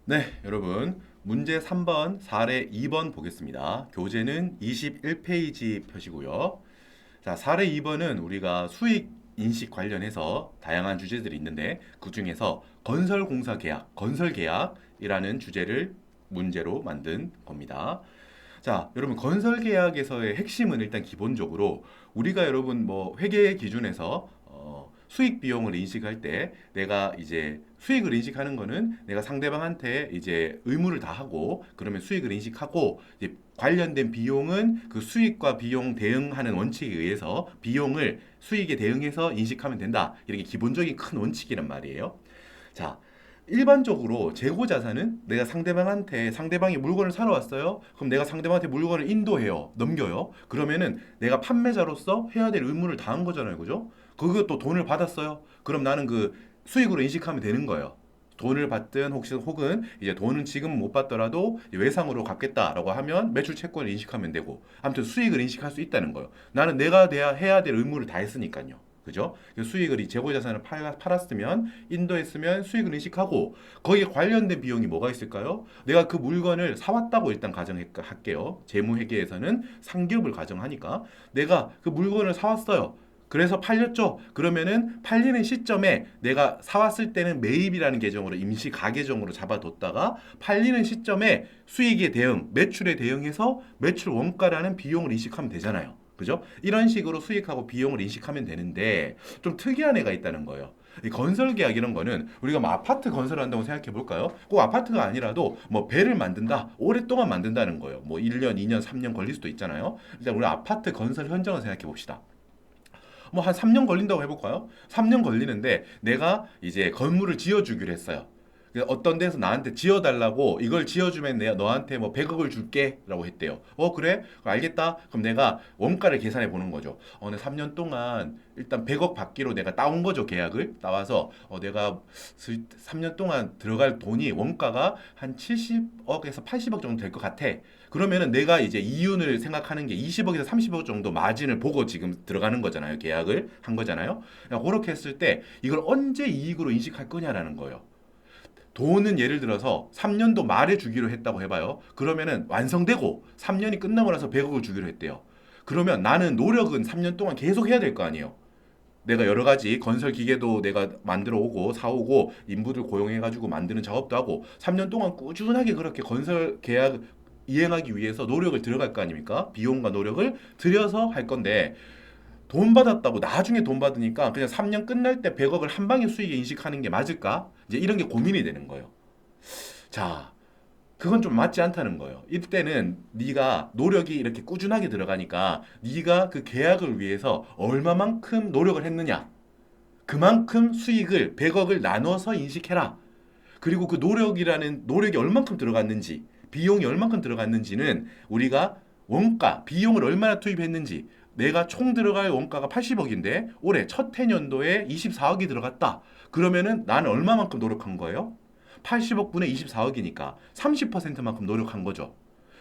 네, 여러분. 문제 3번, 사례 2번 보겠습니다. 교재는 21페이지 펴시고요. 자, 사례 2번은 우리가 수익 인식 관련해서 다양한 주제들이 있는데 그 중에서 건설공사 계약, 건설 계약이라는 주제를 문제로 만든 겁니다. 자, 여러분 건설 계약에서의 핵심은 일단 기본적으로 우리가 여러분 뭐 회계 기준에서 수익 비용을 인식할 때 내가 이제 수익을 인식하는 거는 내가 상대방한테 이제 의무를 다하고 그러면 수익을 인식하고 이제 관련된 비용은 그 수익과 비용 대응하는 원칙에 의해서 비용을 수익에 대응해서 인식하면 된다. 이렇게 기본적인 큰 원칙이란 말이에요. 자, 일반적으로 재고 자산은 내가 상대방한테 상대방이 물건을 사러 왔어요. 그럼 내가 상대방한테 물건을 인도해요. 넘겨요. 그러면은 내가 판매자로서 해야 될 의무를 다한 거잖아요. 그죠? 그것도 돈을 받았어요. 그럼 나는 그 수익으로 인식하면 되는 거예요. 돈을 받든 혹은 이제 돈은 지금 못 받더라도 외상으로 갚겠다라고 하면 매출 채권을 인식하면 되고 아무튼 수익을 인식할 수 있다는 거예요. 나는 내가 해야 될 의무를 다 했으니까요. 그죠? 수익을 이 재고 자산을 팔았으면 인도했으면 수익을 인식하고 거기에 관련된 비용이 뭐가 있을까요? 내가 그 물건을 사왔다고 일단 가정할게요. 재무회계에서는 상기업을 가정하니까 내가 그 물건을 사왔어요. 그래서 팔렸죠. 그러면은 팔리는 시점에 내가 사왔을 때는 매입이라는 계정으로 임시 가계정으로 잡아뒀다가 팔리는 시점에 수익에 대응, 매출에 대응해서 매출 원가라는 비용을 인식하면 되잖아요. 그죠? 이런 식으로 수익하고 비용을 인식하면 되는데 좀 특이한 애가 있다는 거예요. 이 건설 계약 이런 거는 우리가 뭐 아파트 건설한다고 생각해 볼까요? 꼭 아파트가 아니라도 뭐 배를 만든다. 오랫동안 만든다는 거예요. 뭐 1년, 2년, 3년 걸릴 수도 있잖아요. 일단 우리 아파트 건설 현장을 생각해 봅시다. 뭐 한 3년 걸린다고 해볼까요? 3년 걸리는데 내가 이제 건물을 지어주기로 했어요. 어떤 데서 나한테 지어달라고 이걸 지어주면 내가 너한테 뭐 100억을 줄게 라고 했대요. 그래? 알겠다. 그럼 내가 원가를 계산해 보는 거죠. 내 3년 동안 일단 100억 받기로 내가 따온 거죠. 계약을 따와서 내가 3년 동안 들어갈 돈이 원가가 한 70억에서 80억 정도 될 것 같아. 그러면은 내가 이제 이윤을 생각하는 게 20억에서 30억 정도 마진을 보고 지금 들어가는 거잖아요. 계약을 한 거잖아요. 그렇게 했을 때 이걸 언제 이익으로 인식할 거냐라는 거예요. 돈은 예를 들어서 3년도 말에 주기로 했다고 해봐요. 그러면은 완성되고 3년이 끝나고 나서 100억을 주기로 했대요. 그러면 나는 노력은 3년 동안 계속 해야 될 거 아니에요. 내가 여러 가지 건설 기계도 내가 만들어 오고 사오고 인부들 고용해 가지고 만드는 작업도 하고 3년 동안 꾸준하게 그렇게 건설 계약 이행하기 위해서 노력을 들어갈 거 아닙니까? 비용과 노력을 들여서 할 건데 돈 받았다고 나중에 돈 받으니까 그냥 3년 끝날 때 100억을 한 방에 수익에 인식하는 게 맞을까? 이제 이런 게 고민이 되는 거예요. 자, 그건 좀 맞지 않다는 거예요. 이때는 네가 노력이 이렇게 꾸준하게 들어가니까 네가 그 계약을 위해서 얼마만큼 노력을 했느냐? 그만큼 수익을 100억을 나눠서 인식해라. 그리고 그 노력이 얼만큼 들어갔는지, 비용이 얼만큼 들어갔는지는 우리가 원가, 비용을 얼마나 투입했는지, 내가 총 들어갈 원가가 80억인데 올해 첫 해년도에 24억이 들어갔다. 그러면은 나는 얼마만큼 노력한 거예요? 80억분의 24억이니까 30%만큼 노력한 거죠.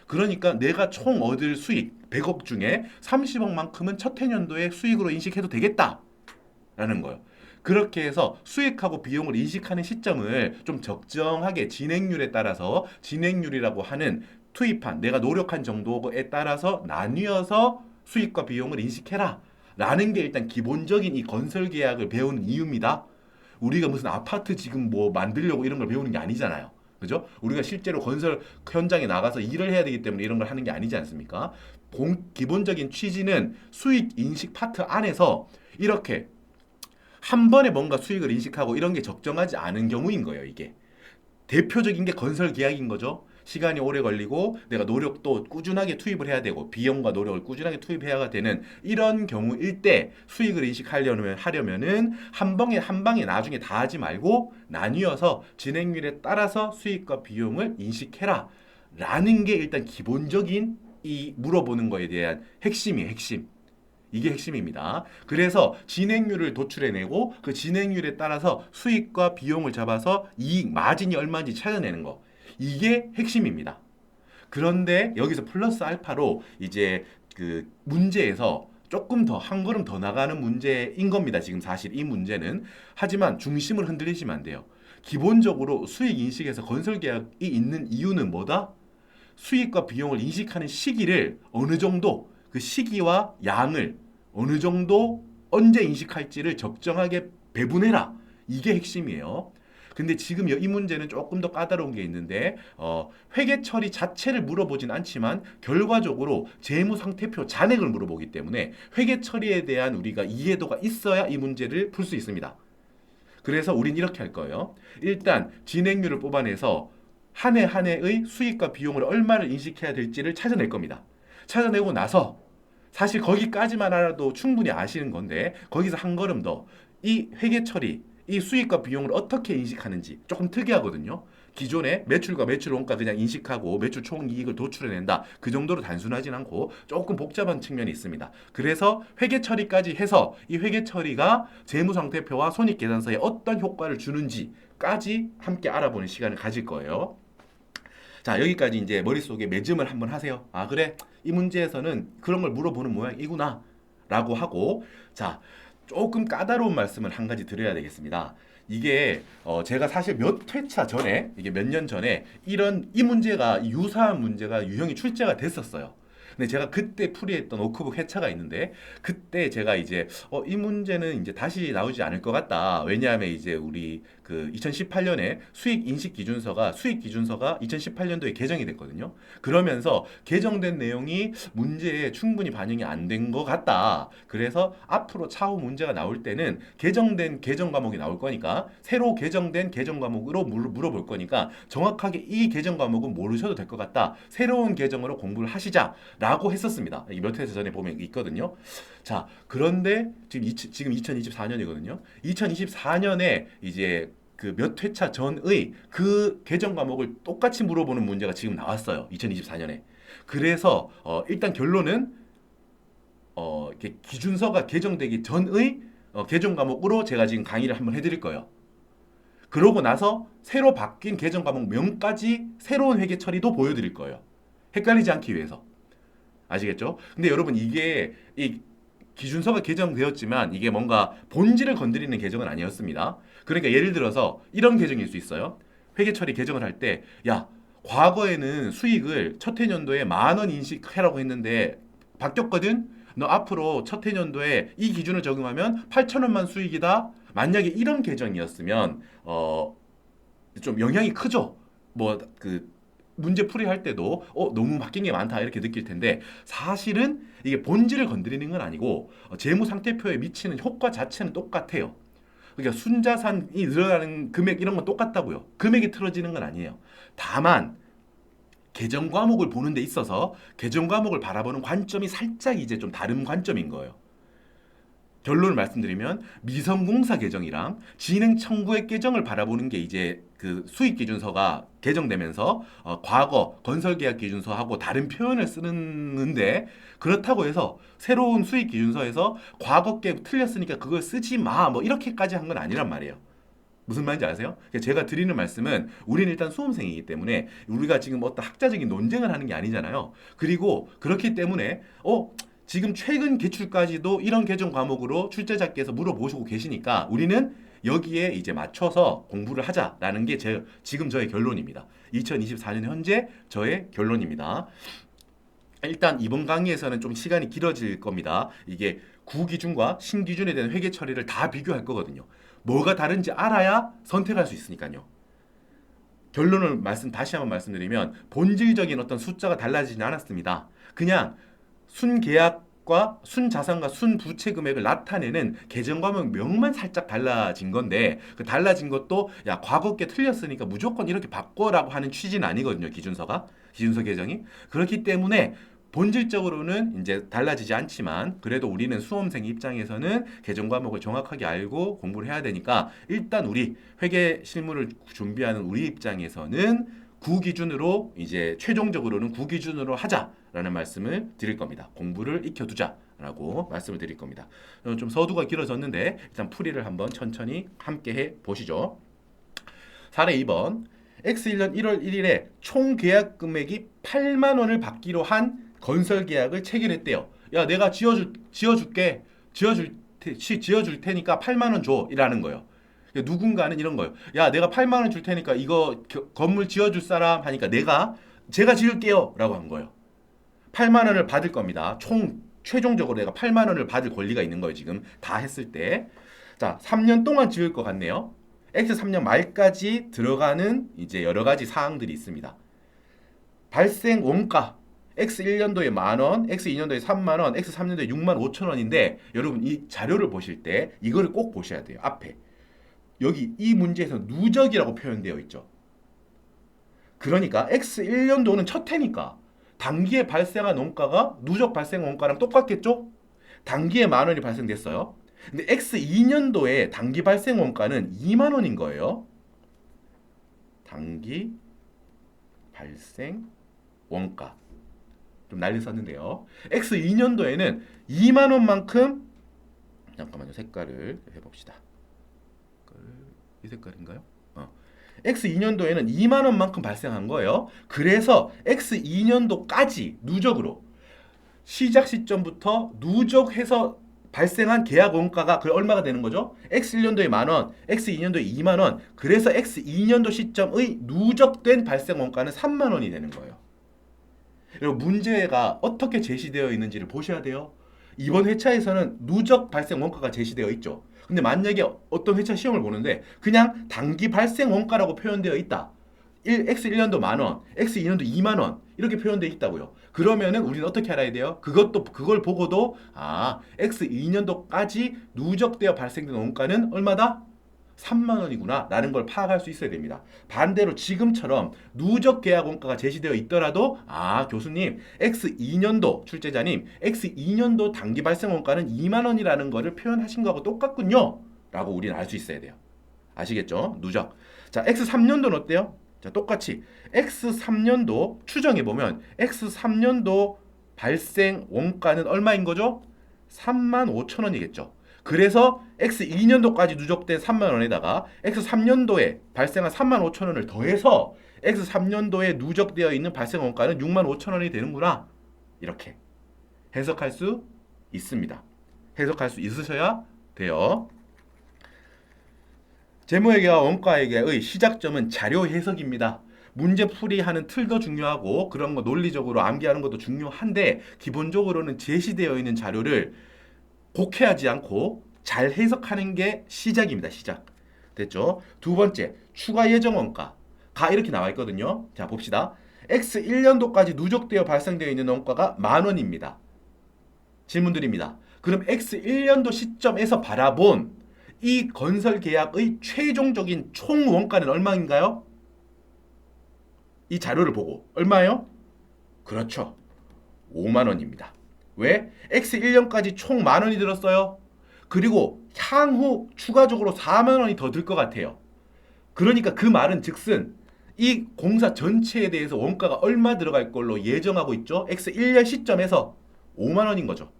그러니까 내가 총 얻을 수익 100억 중에 30억만큼은 첫 해년도에 수익으로 인식해도 되겠다라는 거예요. 그렇게 해서 수익하고 비용을 인식하는 시점을 좀 적정하게 진행률에 따라서 진행률이라고 하는 투입한 내가 노력한 정도에 따라서 나뉘어서 수익과 비용을 인식해라 라는 게 일단 기본적인 이 건설 계약을 배우는 이유입니다. 우리가 무슨 아파트 지금 뭐 만들려고 이런 걸 배우는 게 아니잖아요. 그죠? 우리가 실제로 건설 현장에 나가서 일을 해야 되기 때문에 이런 걸 하는 게 아니지 않습니까? 기본적인 취지는 수익 인식 파트 안에서 이렇게 한 번에 뭔가 수익을 인식하고 이런 게 적정하지 않은 경우인 거예요, 이게. 대표적인 게 건설 계약인 거죠. 시간이 오래 걸리고 내가 노력도 꾸준하게 투입을 해야 되고 비용과 노력을 꾸준하게 투입해야 되는 이런 경우일 때 수익을 인식하려면은 한 방에 나중에 다 하지 말고 나뉘어서 진행률에 따라서 수익과 비용을 인식해라 라는 게 일단 기본적인 이 물어보는 거에 대한 핵심이에요, 핵심. 이게 핵심입니다. 그래서 진행률을 도출해내고 그 진행률에 따라서 수익과 비용을 잡아서 이익, 마진이 얼마인지 찾아내는 거. 이게 핵심입니다. 그런데 여기서 플러스 알파로 이제 그 문제에서 조금 더 한 걸음 더 나가는 문제인 겁니다. 지금 사실 이 문제는. 하지만 중심을 흔들리시면 안 돼요. 기본적으로 수익 인식에서 건설 계약이 있는 이유는 뭐다? 수익과 비용을 인식하는 시기를 어느 정도 그 시기와 양을 어느 정도 언제 인식할지를 적정하게 배분해라. 이게 핵심이에요. 근데 지금 이 문제는 조금 더 까다로운 게 있는데 회계 처리 자체를 물어보진 않지만 결과적으로 재무 상태표 잔액을 물어보기 때문에 회계 처리에 대한 우리가 이해도가 있어야 이 문제를 풀 수 있습니다. 그래서 우린 이렇게 할 거예요. 일단 진행률을 뽑아내서 한 해 한 해의 수익과 비용을 얼마를 인식해야 될지를 찾아낼 겁니다. 찾아내고 나서 사실 거기까지만 알아도 충분히 아시는 건데 거기서 한 걸음 더 이 회계 처리, 이 수익과 비용을 어떻게 인식하는지 조금 특이하거든요. 기존에 매출과 매출 원가 그냥 인식하고 매출 총이익을 도출해낸다. 그 정도로 단순하진 않고 조금 복잡한 측면이 있습니다. 그래서 회계 처리까지 해서 이 회계 처리가 재무상태표와 손익계산서에 어떤 효과를 주는지까지 함께 알아보는 시간을 가질 거예요. 자, 여기까지 이제 머릿속에 매짐을 한번 하세요. 아, 그래. 이 문제에서는 그런 걸 물어보는 모양이구나. 라고 하고, 자, 조금 까다로운 말씀을 한 가지 드려야 되겠습니다. 이게 제가 사실 몇 회차 전에 이게 몇 년 전에 이 문제가 유사한 문제가 유형이 출제가 됐었어요. 근데 제가 그때 풀이했던 워크북 회차가 있는데 그때 제가 이제 이 문제는 이제 다시 나오지 않을 것 같다. 왜냐하면 이제 우리 그 2018년에 수익 기준서가 2018년도에 개정이 됐거든요. 그러면서 개정된 내용이 문제에 충분히 반영이 안 된 것 같다. 그래서 앞으로 차후 문제가 나올 때는 개정된 개정 과목이 나올 거니까 새로 개정된 개정 과목으로 물어볼 거니까 정확하게 이 개정 과목은 모르셔도 될 것 같다. 새로운 개정으로 공부를 하시자. 라고 했었습니다. 이게 몇 회차 전에 보면 있거든요. 자, 그런데 지금 2024년이거든요. 2024년에 이제 그 몇 회차 전의 그 개정 과목을 똑같이 물어보는 문제가 지금 나왔어요. 2024년에. 그래서 일단 결론은 이렇게 기준서가 개정되기 전의 개정 과목으로 제가 지금 강의를 한번 해드릴 거예요. 그러고 나서 새로 바뀐 개정 과목 명까지 새로운 회계 처리도 보여드릴 거예요. 헷갈리지 않기 위해서. 아시겠죠? 근데 여러분 이게 이 기준서가 개정되었지만 이게 뭔가 본질을 건드리는 개정은 아니었습니다. 그러니까 예를 들어서 이런 개정일 수 있어요. 회계 처리 개정을 할 때 야, 과거에는 수익을 첫 해년도에 10,000원 인식해라고 했는데 바뀌었거든? 너 앞으로 첫 해년도에 이 기준을 적용하면 8,000원만 수익이다? 만약에 이런 개정이었으면 좀 영향이 크죠? 문제 풀이할 때도 너무 바뀐 게 많다 이렇게 느낄 텐데 사실은 이게 본질을 건드리는 건 아니고 재무 상태표에 미치는 효과 자체는 똑같아요. 그러니까 순자산이 늘어나는 금액 이런 건 똑같다고요. 금액이 틀어지는 건 아니에요. 다만 개정 과목을 보는 데 있어서 개정 과목을 바라보는 관점이 살짝 이제 좀 다른 관점인 거예요. 결론을 말씀드리면 미성공사 개정이랑 진행 청구액 개정을 바라보는 게 이제 그 수익 기준서가 개정되면서 과거 건설 계약 기준서하고 다른 표현을 쓰는데 그렇다고 해서 새로운 수익 기준서에서 과거 게 틀렸으니까 그걸 쓰지 마 뭐 이렇게까지 한 건 아니란 말이에요. 무슨 말인지 아세요? 제가 드리는 말씀은 우리는 일단 수험생이기 때문에 우리가 지금 어떤 학자적인 논쟁을 하는 게 아니잖아요. 그리고 그렇기 때문에 지금 최근 기출까지도 이런 개정 과목으로 출제자께서 물어보시고 계시니까 우리는 여기에 이제 맞춰서 공부를 하자라는 게 지금 저의 결론입니다. 2024년 현재 저의 결론입니다. 일단 이번 강의에서는 좀 시간이 길어질 겁니다. 이게 구기준과 신기준에 대한 회계 처리를 다 비교할 거거든요. 뭐가 다른지 알아야 선택할 수 있으니까요. 결론을 다시 한번 말씀드리면 본질적인 어떤 숫자가 달라지지 않았습니다. 그냥 순계약과 순자산과 순부채 금액을 나타내는 개정 과목 명만 살짝 달라진 건데 그 달라진 것도 야 과거 게 틀렸으니까 무조건 이렇게 바꿔라고 하는 취지는 아니거든요. 기준서 개정이. 그렇기 때문에 본질적으로는 이제 달라지지 않지만 그래도 우리는 수험생 입장에서는 개정 과목을 정확하게 알고 공부를 해야 되니까 일단 우리 회계 실무를 준비하는 우리 입장에서는 구기준으로 이제 최종적으로는 구기준으로 하자라는 말씀을 드릴 겁니다. 공부를 익혀두자라고 말씀을 드릴 겁니다. 좀 서두가 길어졌는데 일단 풀이를 한번 천천히 함께 해 보시죠. 사례 2번 X1년 1월 1일에 총 계약 금액이 8만 원을 받기로 한 건설 계약을 체결했대요. 야, 내가 지어줄 테니까 8만 원 줘. 이라는 거예요. 누군가는 이런 거예요. 야, 내가 8만 원 줄 테니까 이거 건물 지어줄 사람 하니까 제가 지을게요 라고 한 거예요. 8만 원을 받을 겁니다. 최종적으로 내가 8만 원을 받을 권리가 있는 거예요. 지금 다 했을 때. 자, 3년 동안 지을 것 같네요. X 3년 말까지 들어가는 이제 여러 가지 사항들이 있습니다. 발생 원가 X 1년도에 만 원, X 2년도에 3만 원, X 3년도에 6만 5천 원인데 여러분 이 자료를 보실 때 이거를 꼭 보셔야 돼요. 앞에 여기 이 문제에서 누적이라고 표현되어 있죠. 그러니까 X 1년도는 첫 해니까 단기에 발생한 원가가 누적 발생 원가랑 똑같겠죠? 단기에 만 원이 발생됐어요. 근데 X 2년도에 단기 발생 원가는 2만 원인 거예요. 단기 발생 원가. 좀 난리 썼는데요. X 2년도에는 2만 원만큼 잠깐만요. 색깔을 해봅시다. 이 색깔인가요? X 2년도에는 2만 원만큼 발생한 거예요. 그래서 X 2년도까지 누적으로 시작 시점부터 누적해서 발생한 계약 원가가 그 얼마가 되는 거죠? X 1년도에 만 원, X 2년도에 2만 원. 그래서 X 2년도 시점의 누적된 발생 원가는 3만 원이 되는 거예요. 여러분 문제가 어떻게 제시되어 있는지를 보셔야 돼요. 이번 회차에서는 누적 발생 원가가 제시되어 있죠. 근데 만약에 어떤 회차 시험을 보는데 그냥 단기 발생 원가라고 표현되어 있다. X 1년도 만 원, X 2년도 2만 원 이렇게 표현되어 있다고요. 그러면은 우리는 어떻게 알아야 돼요? 그걸 보고도 X 2년도까지 누적되어 발생된 원가는 얼마다? 3만 원이구나 라는 걸 파악할 수 있어야 됩니다. 반대로 지금처럼 누적 계약 원가가 제시되어 있더라도 교수님 X 2년도 출제자님 X 2년도 단기 발생 원가는 2만 원이라는 거를 표현하신 거하고 똑같군요 라고 우리는 알 수 있어야 돼요. 아시겠죠? 누적. 자, X 3년도는 어때요? 자, 똑같이 X 3년도 추정해 보면 X 3년도 발생 원가는 얼마인 거죠? 3만 5천 원이겠죠. 그래서 X 2년도까지 누적된 3만 원에다가 X 3년도에 발생한 3만 5천 원을 더해서 X 3년도에 누적되어 있는 발생 원가는 6만 5천 원이 되는구나. 이렇게 해석할 수 있습니다. 해석할 수 있으셔야 돼요. 재무회계와 원가회계의 시작점은 자료 해석입니다. 문제 풀이하는 틀도 중요하고 그런 거 논리적으로 암기하는 것도 중요한데 기본적으로는 제시되어 있는 자료를 곡해하지 않고 잘 해석하는 게 시작입니다. 시작. 됐죠? 두 번째, 추가 예정 원가. 이렇게 나와 있거든요. 자, 봅시다. X 1년도까지 누적되어 발생되어 있는 원가가 만 원입니다. 질문 드립니다. 그럼 X 1년도 시점에서 바라본 이 건설 계약의 최종적인 총 원가는 얼마인가요? 이 자료를 보고 얼마예요? 그렇죠. 5만 원입니다. 왜? X 1년까지 총 만 원이 들었어요. 그리고 향후 추가적으로 4만 원이 더 들 것 같아요. 그러니까 그 말은 즉슨 이 공사 전체에 대해서 원가가 얼마 들어갈 걸로 예정하고 있죠. X 1년 시점에서 5만 원인 거죠.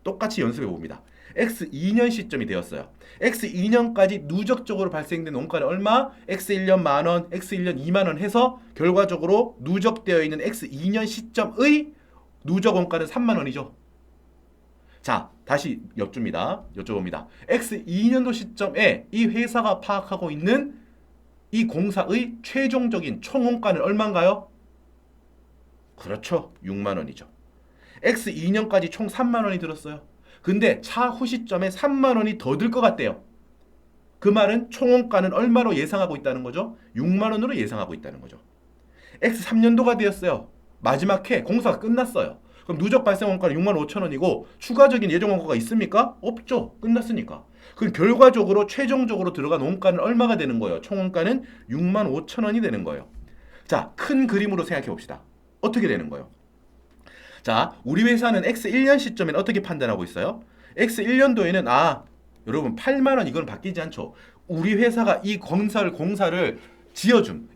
똑같이 연습해 봅니다. X 2년 시점이 되었어요. X 2년까지 누적적으로 발생된 원가는 얼마? X 1년 만 원, X 1년 2만 원 해서 결과적으로 누적되어 있는 X 2년 시점의 누적 원가는 3만 원이죠. 자, 다시 여쭤봅니다. X 2년도 시점에 이 회사가 파악하고 있는 이 공사의 최종적인 총 원가는 얼마인가요? 그렇죠. 6만 원이죠. X 2년까지 총 3만 원이 들었어요. 근데 차후 시점에 3만 원이 더 들 것 같대요. 그 말은 총 원가는 얼마로 예상하고 있다는 거죠? 6만 원으로 예상하고 있다는 거죠. X 3년도가 되었어요. 마지막 해 공사가 끝났어요. 그럼 누적 발생 원가는 6만 5천 원이고 추가적인 예정 원가가 있습니까? 없죠. 끝났으니까. 그럼 결과적으로 최종적으로 들어간 원가는 얼마가 되는 거예요? 총 원가는 6만 5천 원이 되는 거예요. 자, 큰 그림으로 생각해 봅시다. 어떻게 되는 거예요? 자, 우리 회사는 X 1년 시점에는 어떻게 판단하고 있어요? X 1년도에는 여러분 8만 원 이건 바뀌지 않죠. 우리 회사가 이 공사를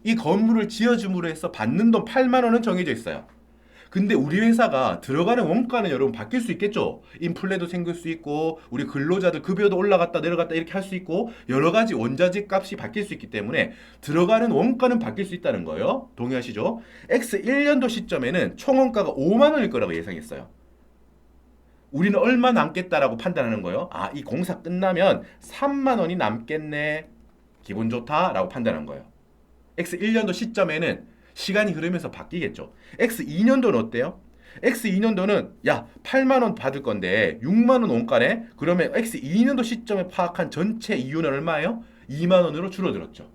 이 건물을 지어줌으로 해서 받는 돈 8만 원은 정해져 있어요. 근데 우리 회사가 들어가는 원가는 여러분 바뀔 수 있겠죠. 인플레도 생길 수 있고 우리 근로자들 급여도 올라갔다 내려갔다 이렇게 할 수 있고 여러 가지 원자재 값이 바뀔 수 있기 때문에 들어가는 원가는 바뀔 수 있다는 거예요. 동의하시죠? X 1년도 시점에는 총 원가가 5만 원일 거라고 예상했어요. 우리는 얼마 남겠다라고 판단하는 거예요. 아, 이 공사 끝나면 3만 원이 남겠네. 기분 좋다라고 판단한 거예요. X 1년도 시점에는 시간이 흐르면서 바뀌겠죠. X 2년도는 어때요? X 2년도는 야 8만 원 받을 건데 6만 원 원가네. 그러면 X 2년도 시점에 파악한 전체 이윤은 얼마예요? 2만 원으로 줄어들었죠.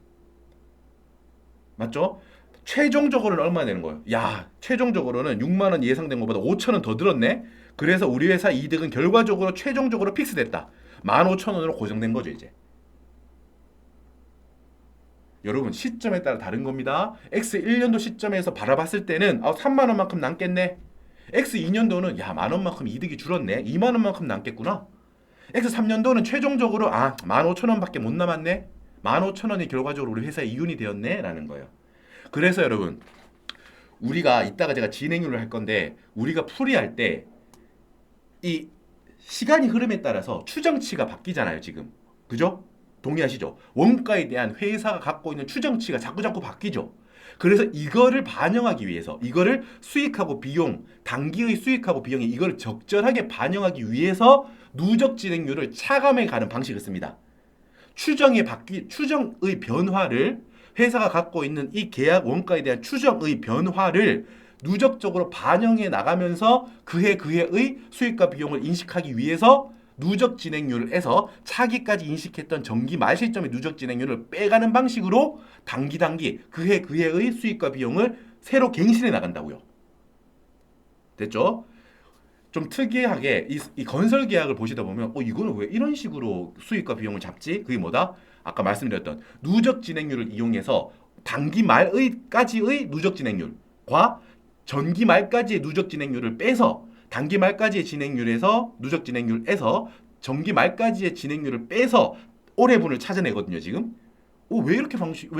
맞죠? 최종적으로는 얼마 되는 거예요? 야, 최종적으로는 6만 원 예상된 것보다 5천 원 더 들었네. 그래서 우리 회사 이득은 결과적으로 최종적으로 픽스됐다. 15,000원으로 고정된 거죠, 이제. 여러분, 시점에 따라 다른 겁니다. X 1년도 시점에서 바라봤을 때는 3만 원만큼 남겠네. X 2년도는 야, 만 원만큼 이득이 줄었네. 2만 원만큼 남겠구나. X 3년도는 최종적으로 15,000원밖에 못 남았네. 15,000원이 결과적으로 우리 회사의 이윤이 되었네 라는 거예요. 그래서 여러분, 우리가 이따가 제가 진행률을 할 건데 우리가 풀이할 때 이 시간이 흐름에 따라서 추정치가 바뀌잖아요, 지금. 그죠? 동의하시죠? 원가에 대한 회사가 갖고 있는 추정치가 자꾸 바뀌죠. 그래서 이거를 반영하기 위해서, 이거를 수익하고 비용, 단기의 수익하고 비용이 이걸 적절하게 반영하기 위해서 누적 진행률을 차감해 가는 방식을 씁니다. 추정의 변화를, 회사가 갖고 있는 이 계약 원가에 대한 추정의 변화를 누적적으로 반영해 나가면서 그해의 수익과 비용을 인식하기 위해서 누적 진행률에서 차기까지 인식했던 정기 말 시점의 누적 진행률을 빼가는 방식으로 단기 그해의 수익과 비용을 새로 갱신해 나간다고요. 됐죠? 좀 특이하게 이 건설 계약을 보시다 보면 이거는 왜 이런 식으로 수익과 비용을 잡지? 그게 뭐다? 아까 말씀드렸던 누적 진행률을 이용해서 단기 말까지의 누적 진행률과 전기 말까지의 누적 진행률을 빼서 단기 말까지의 진행률에서 누적 진행률에서 전기 말까지의 진행률을 빼서 올해분을 찾아내거든요, 지금. 왜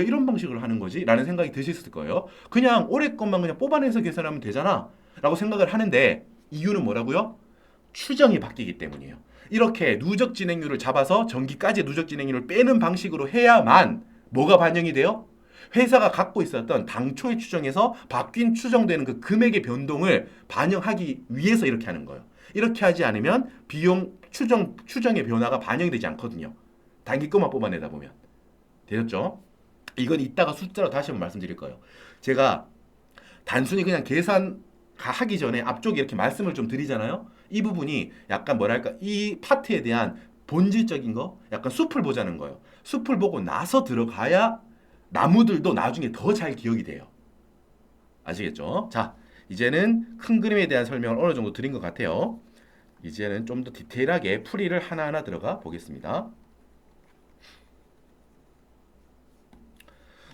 이런 방식을 하는 거지? 라는 생각이 드셨을 거예요. 그냥 올해 것만 그냥 뽑아내서 계산하면 되잖아. 라고 생각을 하는데 이유는 뭐라고요? 추정이 바뀌기 때문이에요. 이렇게 누적 진행률을 잡아서 전기까지의 누적 진행률을 빼는 방식으로 해야만 뭐가 반영이 돼요? 회사가 갖고 있었던 당초의 추정에서 바뀐 추정되는 그 금액의 변동을 반영하기 위해서 이렇게 하는 거예요. 이렇게 하지 않으면 비용 추정의 변화가 반영이 되지 않거든요. 단기 것만 뽑아내다 보면. 되셨죠? 이건 이따가 숫자로 다시 한번 말씀드릴 거예요. 제가 단순히 그냥 계산 하기 전에 앞쪽에 이렇게 말씀을 좀 드리잖아요. 이 부분이 약간 뭐랄까 이 파트에 대한 본질적인 거, 약간 숲을 보자는 거예요. 숲을 보고 나서 들어가야 나무들도 나중에 더 잘 기억이 돼요. 아시겠죠? 자, 이제는 큰 그림에 대한 설명을 어느 정도 드린 것 같아요. 이제는 좀 더 디테일하게 풀이를 하나하나 들어가 보겠습니다.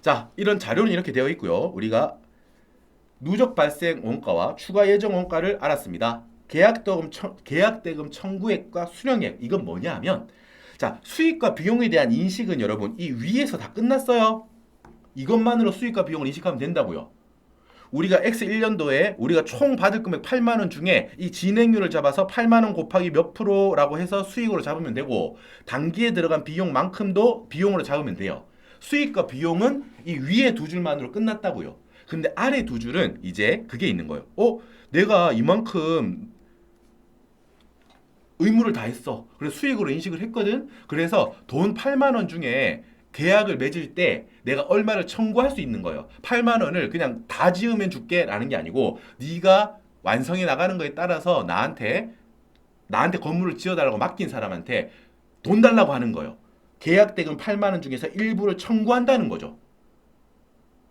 자, 이런 자료는 이렇게 되어 있고요. 우리가 누적 발생 원가와 추가 예정 원가를 알았습니다. 계약대금 청구액과 수령액, 이건 뭐냐 하면 자, 수익과 비용에 대한 인식은 여러분 이 위에서 다 끝났어요. 이것만으로 수익과 비용을 인식하면 된다고요. 우리가 X1년도에 우리가 총 받을 금액 8만 원 중에 이 진행률을 잡아서 8만 원 곱하기 몇 프로라고 해서 수익으로 잡으면 되고 단기에 들어간 비용만큼도 비용으로 잡으면 돼요. 수익과 비용은 이 위에 두 줄만으로 끝났다고요. 근데 아래 두 줄은 이제 그게 있는 거예요. 내가 이만큼 의무를 다 했어. 그래서 수익으로 인식을 했거든. 그래서 돈 8만 원 중에 계약을 맺을 때 내가 얼마를 청구할 수 있는 거예요. 8만 원을 그냥 다 지으면 줄게 라는 게 아니고 네가 완성해 나가는 거에 따라서 나한테 건물을 지어달라고 맡긴 사람한테 돈 달라고 하는 거예요. 계약대금 8만 원 중에서 일부를 청구한다는 거죠.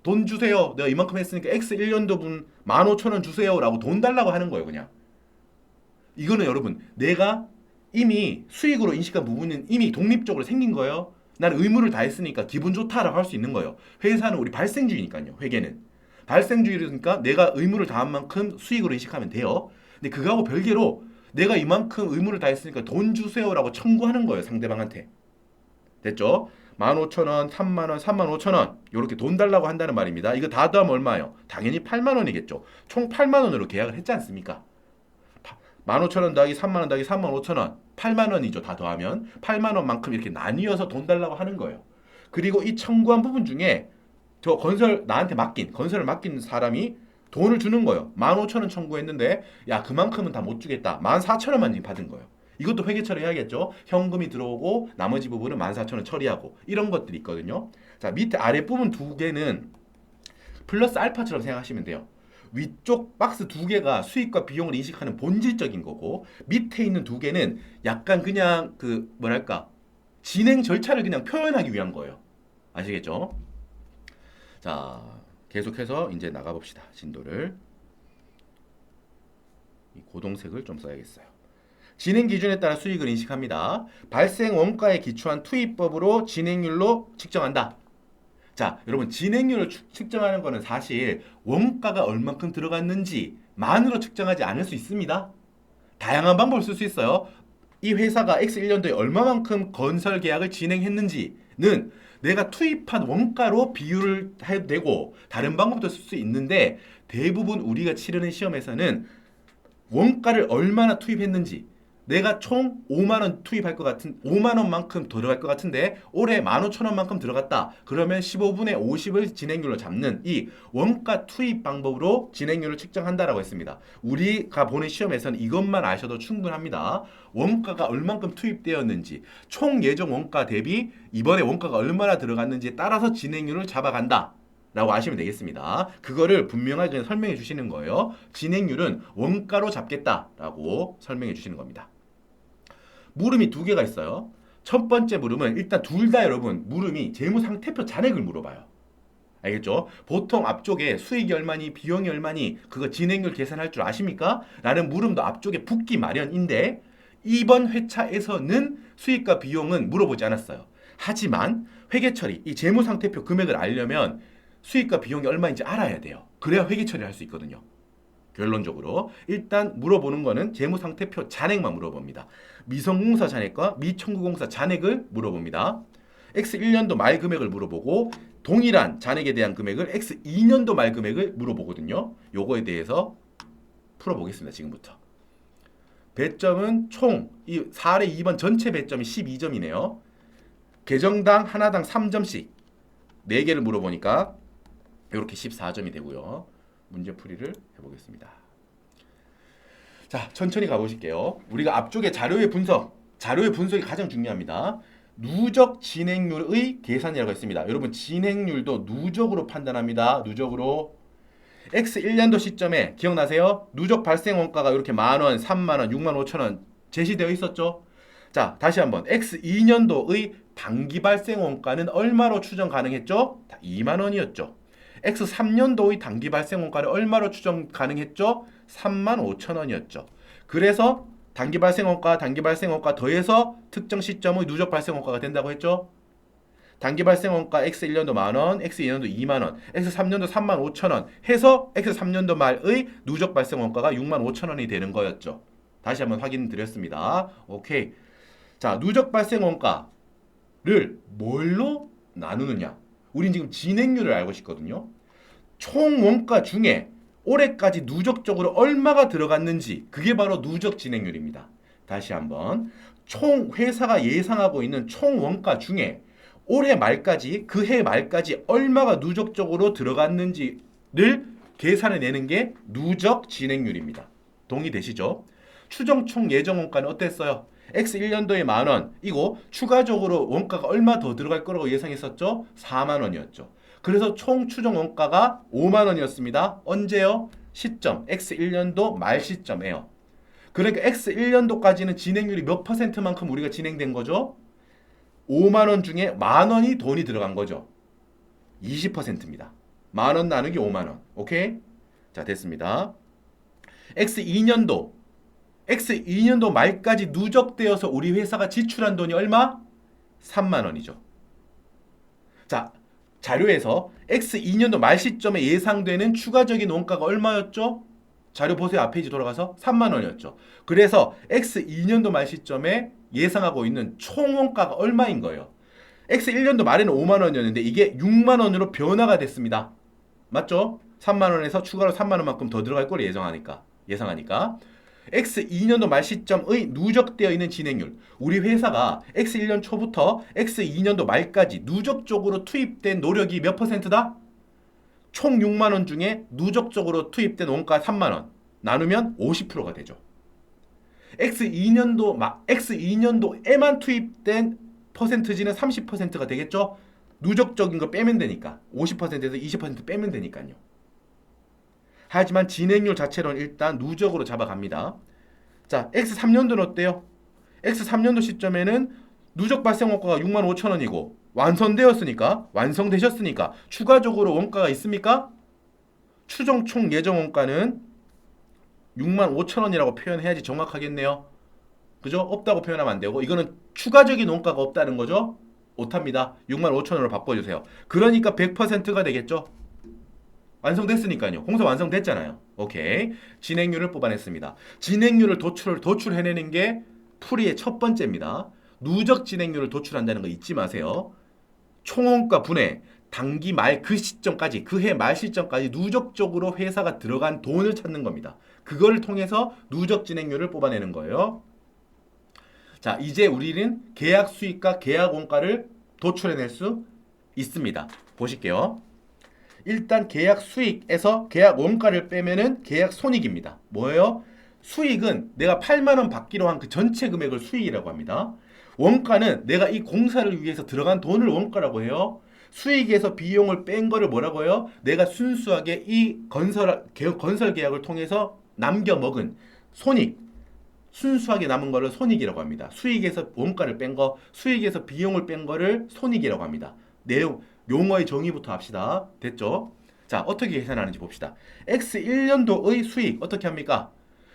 돈 주세요. 내가 이만큼 했으니까 X 1년도 분 15,000원 주세요 라고 돈 달라고 하는 거예요, 그냥. 이거는 여러분 내가 이미 수익으로 인식한 부분은 이미 독립적으로 생긴 거예요. 나는 의무를 다 했으니까 기분 좋다라고 할 수 있는 거예요. 회사는 우리 발생주의니까요. 회계는. 발생주의니까 내가 의무를 다한 만큼 수익으로 인식하면 돼요. 근데 그거하고 별개로 내가 이만큼 의무를 다 했으니까 돈 주세요라고 청구하는 거예요. 상대방한테. 됐죠? 15,000원, 3만원, 35,000원 이렇게 돈 달라고 한다는 말입니다. 이거 다 더하면 얼마예요? 당연히 8만 원이겠죠. 총 8만 원으로 계약을 했지 않습니까? 15,000원 더하기 3만원 더하기 35,000원 8만 원이죠. 다 더하면 8만 원만큼 이렇게 나뉘어서 돈 달라고 하는 거예요. 그리고 이 청구한 부분 중에 건설을 맡긴 사람이 돈을 주는 거예요. 15,000원 청구했는데 야 그만큼은 다 못 주겠다. 14,000원만 받은 거예요. 이것도 회계 처리해야겠죠. 현금이 들어오고 나머지 부분은 14,000원 처리하고 이런 것들이 있거든요. 자 밑에 아랫부분 두 개는 플러스 알파처럼 생각하시면 돼요. 위쪽 박스 두 개가 수익과 비용을 인식하는 본질적인 거고 밑에 있는 두 개는 약간 그냥 그 뭐랄까 진행 절차를 그냥 표현하기 위한 거예요. 아시겠죠? 자 계속해서 이제 나가봅시다. 진도를 이 고동색을 좀 써야겠어요. 진행 기준에 따라 수익을 인식합니다. 발생 원가에 기초한 투입법으로 진행률로 측정한다. 자, 여러분 진행률을 측정하는 거는 사실 원가가 얼만큼 들어갔는지만으로 측정하지 않을 수 있습니다. 다양한 방법을 쓸 수 있어요. 이 회사가 X1년도에 얼마만큼 건설 계약을 진행했는지는 내가 투입한 원가로 비율을 해도 되고 다른 방법도 쓸 수 있는데 대부분 우리가 치르는 시험에서는 원가를 얼마나 투입했는지 내가 총 5만 원 투입할 것 같은 5만 원만큼 들어갈 것 같은데 올해 15,000원만큼 들어갔다. 그러면 15분의 50을 진행률로 잡는 이 원가 투입 방법으로 진행률을 측정한다라고 했습니다. 우리가 보는 시험에서는 이것만 아셔도 충분합니다. 원가가 얼만큼 투입되었는지 총 예정 원가 대비 이번에 원가가 얼마나 들어갔는지에 따라서 진행률을 잡아간다. 라고 아시면 되겠습니다. 그거를 분명하게 설명해 주시는 거예요. 진행률은 원가로 잡겠다라고 설명해 주시는 겁니다. 물음이 두 개가 있어요. 첫 번째 물음은 일단 둘 다 여러분 물음이 재무상태표 잔액을 물어봐요. 알겠죠? 보통 앞쪽에 수익이 얼마니 비용이 얼마니 그거 진행률 계산할 줄 아십니까? 라는 물음도 앞쪽에 붙기 마련인데 이번 회차에서는 수익과 비용은 물어보지 않았어요. 하지만 회계처리, 이 재무상태표 금액을 알려면 수익과 비용이 얼마인지 알아야 돼요. 그래야 회계 처리를 할 수 있거든요. 결론적으로 일단 물어보는 거는 재무상태표 잔액만 물어봅니다. 미성공사 잔액과 미청구공사 잔액을 물어봅니다. X1년도 말 금액을 물어보고 동일한 잔액에 대한 금액을 X2년도 말 금액을 물어보거든요. 요거에 대해서 풀어보겠습니다. 지금부터. 배점은 총 이 사례 2번 전체 배점이 12점이네요. 계정당 하나당 3점씩 4개를 물어보니까 이렇게 14점이 되고요. 문제풀이를 해보겠습니다. 자, 천천히 가보실게요. 우리가 앞쪽에 자료의 분석이 가장 중요합니다. 누적 진행률의 계산이라고 했습니다. 여러분 진행률도 누적으로 판단합니다. 누적으로 X1년도 시점에 기억나세요? 누적 발생 원가가 이렇게 만원, 3만원, 6만 5천원 제시되어 있었죠? 자, 다시 한번 X2년도의 당기 발생 원가는 얼마로 추정 가능했죠? 2만원이었죠. X3년도의 당기 발생 원가를 얼마로 추정 가능했죠? 3만 5천 원이었죠. 그래서 당기 발생 원가 더해서 특정 시점의 누적 발생 원가가 된다고 했죠? 당기 발생 원가 X1년도 만원, X2년도 2만원, X3년도 3만 5천 원 해서 X3년도 말의 누적 발생 원가가 6만 5천 원이 되는 거였죠. 다시 한번 확인 드렸습니다. 오케이. 자, 누적 발생 원가를 뭘로 나누느냐? 우린 지금 진행률을 알고 싶거든요. 총 원가 중에 올해까지 누적적으로 얼마가 들어갔는지 그게 바로 누적 진행률입니다. 다시 한번 총 회사가 예상하고 있는 총 원가 중에 올해 말까지 그 해 말까지 얼마가 누적적으로 들어갔는지를 계산해내는 게 누적 진행률입니다. 동의되시죠? 추정 총 예정 원가는 어땠어요? X1년도에 만원 이고 추가적으로 원가가 얼마 더 들어갈 거라고 예상했었죠? 4만원이었죠. 그래서 총 추정 원가가 5만원이었습니다. 언제요? 시점 X1년도 말 시점에요. 그러니까 X1년도까지는 진행률이 몇 %만큼 우리가 진행된 거죠? 5만원 중에 만원이 돈이 들어간 거죠. 20%입니다. 만원 나누기 5만원. 오케이? 자, 됐습니다. X2년도 말까지 누적되어서 우리 회사가 지출한 돈이 얼마? 3만 원이죠. 자, 자료에서 X2년도 말 시점에 예상되는 추가적인 원가가 얼마였죠? 자료 보세요. 앞 페이지 돌아가서 3만 원이었죠. 그래서 X2년도 말 시점에 예상하고 있는 총 원가가 얼마인 거예요? X1년도 말에는 5만 원이었는데 이게 6만 원으로 변화가 됐습니다. 맞죠? 3만 원에서 추가로 3만 원만큼 더 들어갈 걸 예상하니까 X2년도 말 시점의 누적되어 있는 진행률. 우리 회사가 X1년 초부터 X2년도 말까지 누적적으로 투입된 노력이 몇 %다? 총 6만 원 중에 누적적으로 투입된 원가 3만 원 나누면 50%가 되죠. X2년도에만 투입된 퍼센트지는 30%가 되겠죠? 누적적인 거 빼면 되니까 50%에서 20% 빼면 되니까요. 하지만 진행률 자체로는 일단 누적으로 잡아갑니다. 자, X3년도는 어때요? X3년도 시점에는 누적 발생 원가가 6만 5천 원이고 완성되셨으니까 추가적으로 원가가 있습니까? 추정 총 예정 원가는 6만 5천 원이라고 표현해야지 정확하겠네요. 그죠? 없다고 표현하면 안 되고 이거는 추가적인 원가가 없다는 거죠. 못합니다. 6만 5천 원으로 바꿔주세요. 그러니까 100%가 되겠죠. 완성됐으니까요. 공사 완성됐잖아요. 오케이. 진행률을 뽑아냈습니다. 진행률을 도출해내는 게 풀이의 첫 번째입니다. 누적 진행률을 도출한다는 거 잊지 마세요. 총원가 분해, 당기 말 그 시점까지, 그 해 말 시점까지 누적적으로 회사가 들어간 돈을 찾는 겁니다. 그거를 통해서 누적 진행률을 뽑아내는 거예요. 자, 이제 우리는 계약 수익과 계약 원가를 도출해낼 수 있습니다. 보실게요. 일단 계약 수익에서 계약 원가를 빼면은 계약 손익입니다. 뭐예요? 수익은 내가 8만 원 받기로 한 그 전체 금액을 수익이라고 합니다. 원가는 내가 이 공사를 위해서 들어간 돈을 원가라고 해요. 수익에서 비용을 뺀 거를 뭐라고 해요? 내가 순수하게 이 건설 계약을 통해서 남겨 먹은 손익, 순수하게 남은 거를 손익이라고 합니다. 수익에서 원가를 뺀 거, 수익에서 비용을 뺀 거를 손익이라고 합니다. 내용, 용어의 정의부터 합시다. 됐죠? 자, 어떻게 계산하는지 봅시다. X1년도의 수익 어떻게 합니까?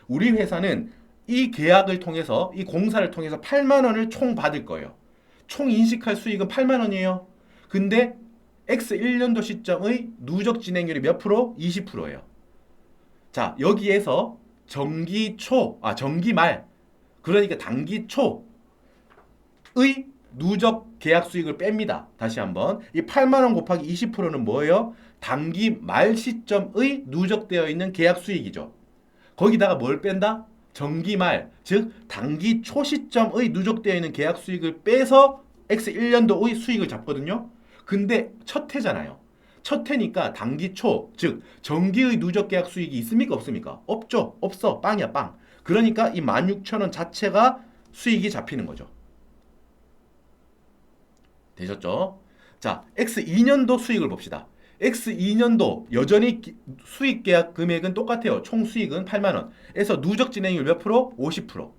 우리 회사는 이 계약을 통해서, 이 공사를 통해서 8만 원을 총 받을 거예요. 총 인식할 수익은 8만 원이에요. 근데 X1년도 시점의 누적 진행률이 몇 프로? 20%예요. 자, 여기에서 정기 말, 그러니까 단기 초의 누적 계약 수익을 뺍니다. 다시 한번. 이 8만 원 곱하기 20%는 뭐예요? 단기 말 시점의 누적되어 있는 계약 수익이죠. 거기다가 뭘 뺀다? 정기 말, 즉 단기 초 시점의 누적되어 있는 계약 수익을 빼서 X1년도의 수익을 잡거든요. 근데 첫 해잖아요. 첫 해니까 단기 초, 즉 정기의 누적 계약 수익이 있습니까? 없습니까? 없죠. 없어. 빵이야, 빵. 그러니까 이 16,000원 자체가 수익이 잡히는 거죠. 되셨죠? 자, X2년도 수익을 봅시다. X2년도 여전히 수익 계약 금액은 똑같아요. 총 수익은 8만 원에서 누적 진행률 몇 프로? 50%.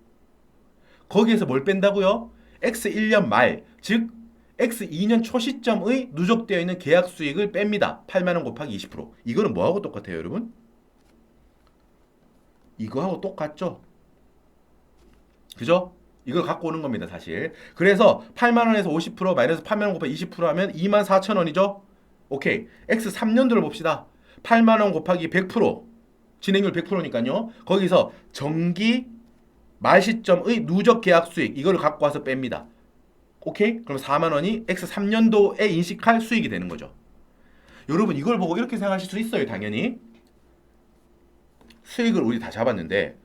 거기에서 뭘 뺀다고요? X1년 말, 즉 X2년 초 시점의 누적되어 있는 계약 수익을 뺍니다. 8만 원 곱하기 20%. 이거는 뭐하고 똑같아요, 여러분? 이거하고 똑같죠? 그죠? 이걸 갖고 오는 겁니다, 사실. 그래서 8만 원에서 50% 마이너스 8만 원 곱하기 20% 하면 2만 4천 원이죠? 오케이. X3년도를 봅시다. 8만 원 곱하기 100%. 진행률 100%니까요. 거기서 정기 말 시점의 누적 계약 수익 이거를 갖고 와서 뺍니다. 오케이? 그럼 4만 원이 X3년도에 인식할 수익이 되는 거죠. 여러분 이걸 보고 이렇게 생각하실 수 있어요. 당연히. 수익을 우리 다 잡았는데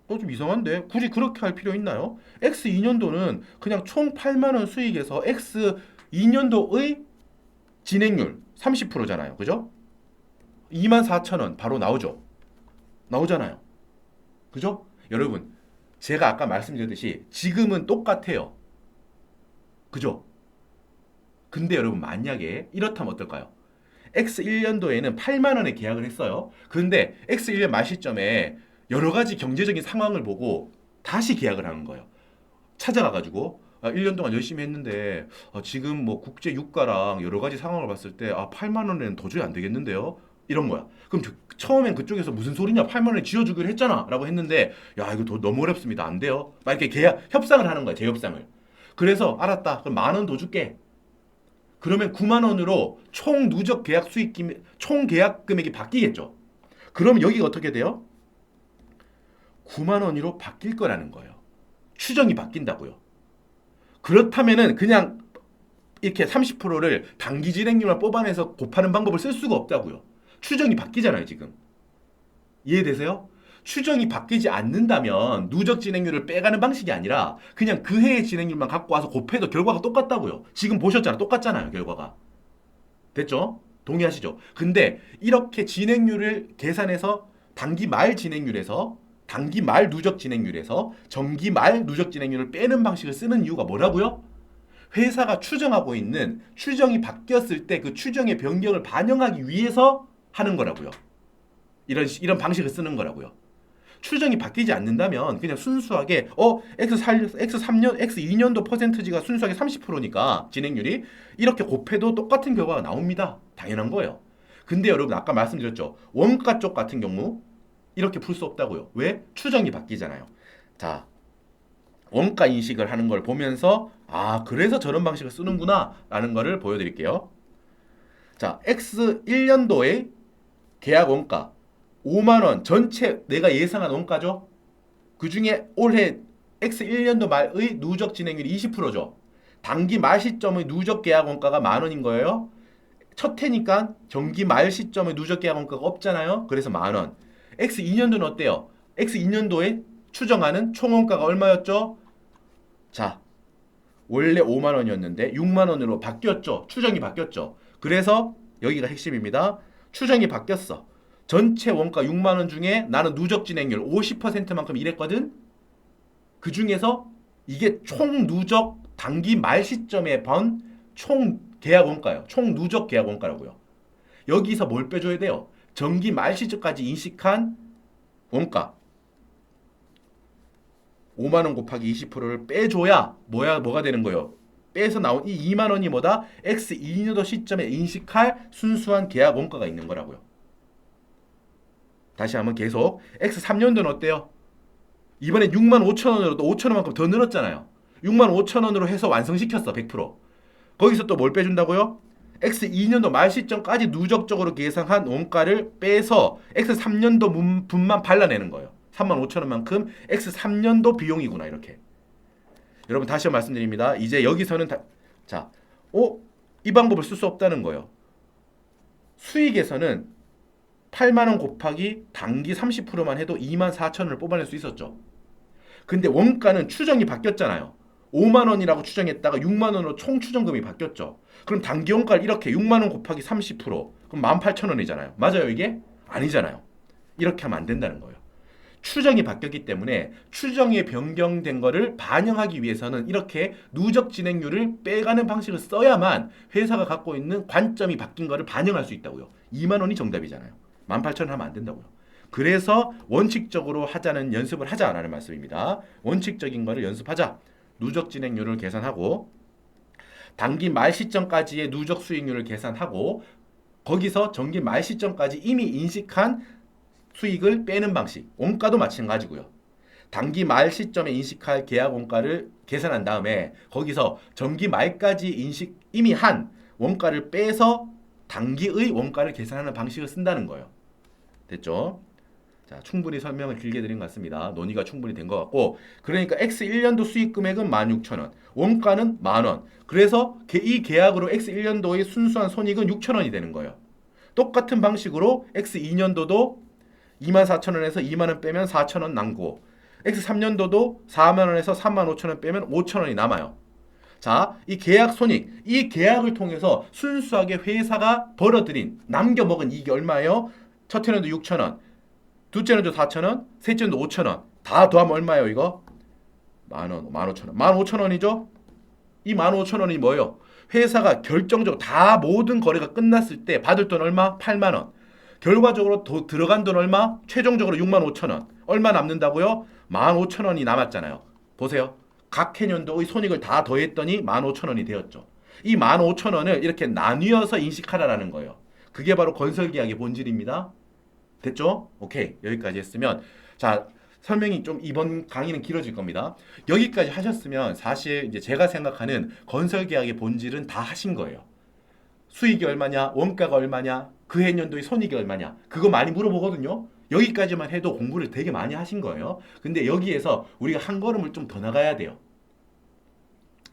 좀 이상한데? 굳이 그렇게 할 필요 있나요? X2년도는 그냥 총 8만 원 수익에서 X2년도의 진행률 30%잖아요. 그죠? 24,000원 바로 나오죠. 나오잖아요. 그죠? 여러분, 제가 아까 말씀드렸듯이 지금은 똑같아요. 그죠? 근데 여러분 만약에 이렇다면 어떨까요? X1년도에는 8만 원에 계약을 했어요. 근데 X1년 말 시점에 여러 가지 경제적인 상황을 보고 다시 계약을 하는 거예요. 찾아가가지고 1년 동안 열심히 했는데 지금 뭐 국제 유가랑 여러 가지 상황을 봤을 때 8만 원에는 도저히 안 되겠는데요? 이런 거야. 그럼 처음엔 그쪽에서 무슨 소리냐? 8만 원에 지어주기로 했잖아. 라고 했는데 야 이거 너무 어렵습니다. 안 돼요. 막 이렇게 협상을 하는 거야. 재협상을. 그래서 알았다. 그럼 만 원 더 줄게. 그러면 9만 원으로 총 누적 계약 수익 총 계약 금액이 바뀌겠죠. 그럼 여기가 어떻게 돼요? 9만 원으로 바뀔 거라는 거예요. 추정이 바뀐다고요. 그렇다면은 그냥 이렇게 30%를 단기 진행률만 뽑아내서 곱하는 방법을 쓸 수가 없다고요. 추정이 바뀌잖아요, 지금. 이해되세요? 추정이 바뀌지 않는다면 누적 진행률을 빼가는 방식이 아니라 그냥 그 해의 진행률만 갖고 와서 곱해도 결과가 똑같다고요. 지금 보셨잖아요. 똑같잖아요, 결과가. 됐죠? 동의하시죠? 근데 이렇게 진행률을 계산해서 단기 말 진행률에서 단기 말 누적 진행률에서 정기 말 누적 진행률을 빼는 방식을 쓰는 이유가 뭐라고요? 회사가 추정하고 있는 추정이 바뀌었을 때 그 추정의 변경을 반영하기 위해서 하는 거라고요. 이런 방식을 쓰는 거라고요. 추정이 바뀌지 않는다면 그냥 순수하게 X3년, X2년도 퍼센트지가 순수하게 30%니까 진행률이 이렇게 곱해도 똑같은 결과가 나옵니다. 당연한 거예요. 근데 여러분 아까 말씀드렸죠. 원가 쪽 같은 경우 이렇게 풀 수 없다고요. 왜? 추정이 바뀌잖아요. 자, 원가 인식을 하는 걸 보면서 그래서 저런 방식을 쓰는구나 라는 거를 보여드릴게요. 자, X1년도의 계약 원가 5만 원 전체 내가 예상한 원가죠. 그 중에 올해 X1년도 말의 누적 진행률이 20%죠. 단기 말 시점의 누적 계약 원가가 만 원인 거예요. 첫 해니까 정기 말 시점의 누적 계약 원가가 없잖아요. 그래서 만 원. X2년도는 어때요? X2년도에 추정하는 총 원가가 얼마였죠? 자, 원래 5만 원이었는데 6만 원으로 바뀌었죠. 추정이 바뀌었죠. 그래서 여기가 핵심입니다. 추정이 바뀌었어. 전체 원가 6만 원 중에 나는 누적 진행률 50%만큼 일했거든. 그 중에서 이게 총 누적 단기 말 시점에 번 총 계약 원가예요. 총 누적 계약 원가라고요. 여기서 뭘 빼줘야 돼요? 정기 말 시점까지 인식한 원가 5만 원 곱하기 20%를 빼줘야 뭐가 되는 거예요? 빼서 나온 이 2만 원이 뭐다? X2년도 시점에 인식할 순수한 계약 원가가 있는 거라고요. 다시 한번 계속 X3년도는 어때요? 이번에 6만 5천 원으로 또 5천 원만큼 더 늘었잖아요. 6만 5천 원으로 해서 완성시켰어. 100%. 거기서 또 뭘 빼준다고요? X2년도 말 시점까지 누적적으로 계상한 원가를 빼서 X3년도 분만 발라내는 거예요. 3만 5천 원만큼 X3년도 비용이구나 이렇게. 여러분 다시 한번 말씀드립니다. 이제 여기서는 이 방법을 쓸 수 없다는 거예요. 수익에서는 8만 원 곱하기 단기 30%만 해도 2만 4천 원을 뽑아낼 수 있었죠. 근데 원가는 추정이 바뀌었잖아요. 5만 원이라고 추정했다가 6만 원으로 총 추정금이 바뀌었죠. 그럼 단기 원가를 이렇게 6만 원 곱하기 30% 그럼 18,000원이잖아요. 맞아요 이게? 아니잖아요. 이렇게 하면 안 된다는 거예요. 추정이 바뀌었기 때문에 추정이 변경된 거를 반영하기 위해서는 이렇게 누적 진행률을 빼가는 방식을 써야만 회사가 갖고 있는 관점이 바뀐 거를 반영할 수 있다고요. 2만 원이 정답이잖아요. 18,000원 하면 안 된다고요. 그래서 원칙적으로 하자는 연습을 하자라는 말씀입니다. 원칙적인 거를 연습하자. 누적 진행률을 계산하고 단기 말 시점까지의 누적 수익률을 계산하고 거기서 정기 말 시점까지 이미 인식한 수익을 빼는 방식. 원가도 마찬가지고요. 단기 말 시점에 인식할 계약 원가를 계산한 다음에 거기서 정기 말까지 이미 한 원가를 빼서 단기의 원가를 계산하는 방식을 쓴다는 거예요. 됐죠? 자, 충분히 설명을 길게 드린 것 같습니다. 논의가 충분히 된 것 같고 그러니까 X1년도 수익 금액은 16,000원, 원가는 만원. 그래서 이 계약으로 X1년도의 순수한 손익은 6,000원이 되는 거예요. 똑같은 방식으로 X2년도도 24,000원에서 2만원 빼면 4,000원 남고 X3년도도 4만원에서 35,000원 빼면 5,000원이 남아요. 자, 이 계약 손익, 이 계약을 통해서 순수하게 회사가 벌어들인 남겨먹은 이익이 얼마예요? 첫 해년도 6,000원, 둘째 년도 4,000원, 셋째 년도 5,000원. 다 더하면 얼마예요 이거? 만원, 15,000원. 15,000원이죠? 이 15,000원이 뭐예요? 회사가 결정적으로 다 모든 거래가 끝났을 때 받을 돈 얼마? 8만원. 결과적으로 들어간 돈 얼마? 최종적으로 65,000원. 얼마 남는다고요? 15,000원이 남았잖아요. 보세요. 각 해년도의 손익을 다 더했더니 15,000원이 되었죠. 이 15,000원을 이렇게 나뉘어서 인식하라라는 거예요. 그게 바로 건설계약의 본질입니다. 됐죠? 오케이. 여기까지 했으면 자, 설명이 좀 이번 강의는 길어질 겁니다. 여기까지 하셨으면 사실 이제 제가 생각하는 건설계약의 본질은 다 하신 거예요. 수익이 얼마냐, 원가가 얼마냐, 그 해년도의 손익이 얼마냐, 그거 많이 물어보거든요. 여기까지만 해도 공부를 되게 많이 하신 거예요. 근데 여기에서 우리가 한 걸음을 좀 더 나가야 돼요.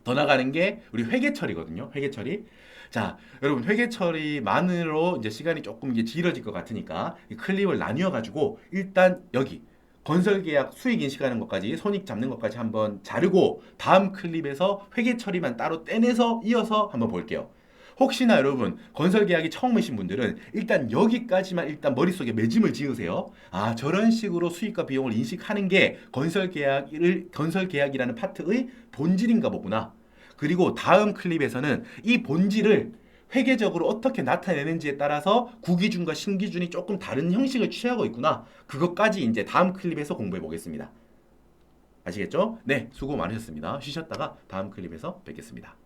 더 나가는 게 우리 회계 처리거든요. 회계 처리. 자, 여러분 회계 처리만으로 이제 시간이 조금 이게 길어질 것 같으니까 이 클립을 나뉘어 가지고 일단 여기 건설계약 수익 인식하는 것까지 손익 잡는 것까지 한번 자르고 다음 클립에서 회계 처리만 따로 떼내서 이어서 한번 볼게요. 혹시나 여러분 건설 계약이 처음이신 분들은 일단 여기까지만 일단 머릿속에 매짐을 지으세요. 아, 저런 식으로 수익과 비용을 인식하는 게 건설 계약이라는 파트의 본질인가 보구나. 그리고 다음 클립에서는 이 본질을 회계적으로 어떻게 나타내는지에 따라서 구기준과 신기준이 조금 다른 형식을 취하고 있구나. 그것까지 이제 다음 클립에서 공부해 보겠습니다. 아시겠죠? 네, 수고 많으셨습니다. 쉬셨다가 다음 클립에서 뵙겠습니다.